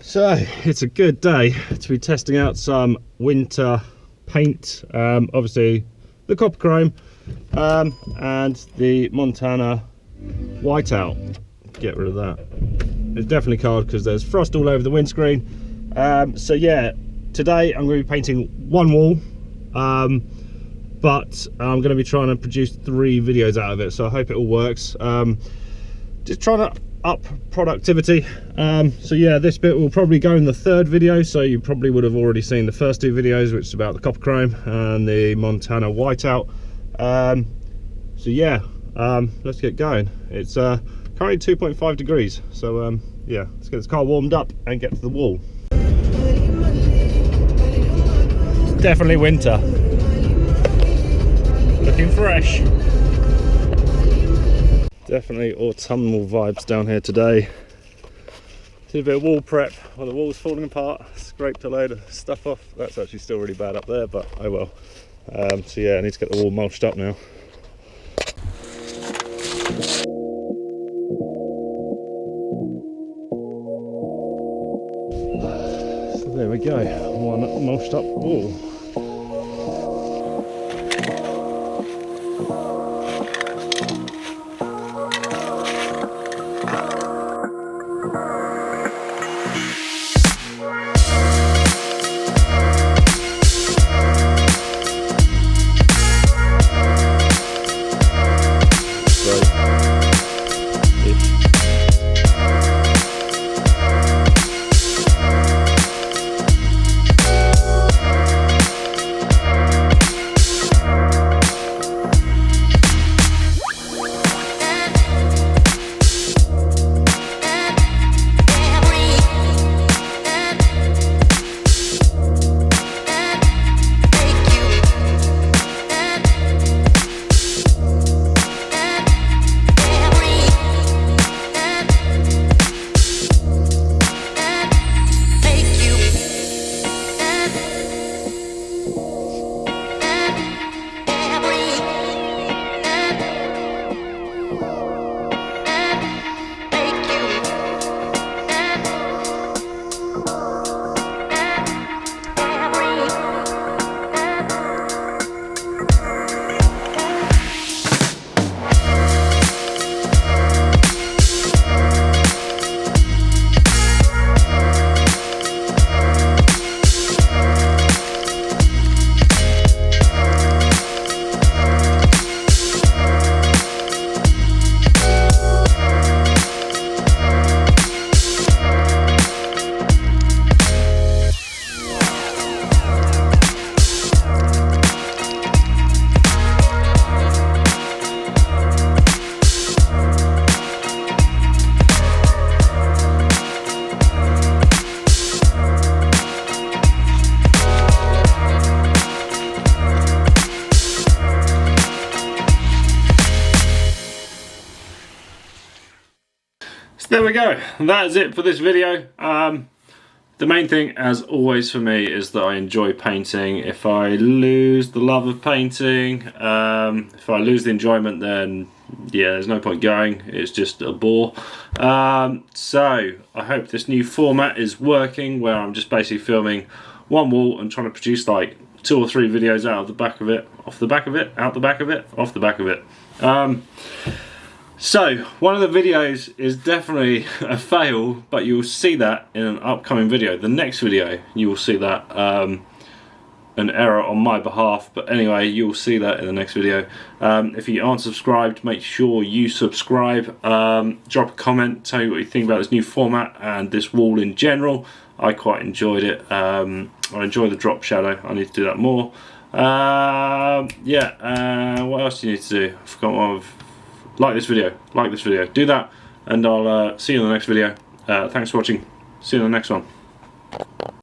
So it's a good day to be testing out some winter paint. Obviously the copper chrome and the Montana whiteout. Get rid of that. It's definitely cold because there's frost all over the windscreen. So yeah, today I'm going to be painting one wall, but I'm going to be trying to produce 3 videos out of it, so I hope it all works. Just trying to up productivity. So yeah, this bit will probably go in the 3rd video, so you probably would have already seen the first 2 videos, which is about the copper chrome and the Montana whiteout. So yeah, let's get going. It's currently 2.5 degrees, so yeah, let's get this car warmed up and get to the wall. It's definitely winter, looking fresh. Definitely autumnal vibes down here today. Did a bit of wall prep while the wall's falling apart. Scraped a load of stuff off. That's actually still really bad up there, but oh well. So yeah, I need to get the wall mulched up now. So there we go, one mulched up wall. There we go, that is it for this video. The main thing, as always for me, is that I enjoy painting. If I lose the love of painting, if I lose the enjoyment, then yeah, there's no point going. It's just a bore. So I hope this new format is working, where I'm just basically filming one wall and trying to produce like 2 or 3 videos out of the back of it, off the back of it, out the back of it, off the back of it. So, one of the videos is definitely a fail, but you'll see that in an upcoming video. The next video, you will see that, an error on my behalf, but anyway, you'll see that in the next video. If you aren't subscribed, make sure you subscribe. Drop a comment, tell me what you think about this new format and this wall in general. I quite enjoyed it. I enjoy the drop shadow. I need to do that more. Yeah, what else do you need to do? I forgot what I've... Like this video, do that, and I'll see you in the next video. Thanks for watching, see you in the next one.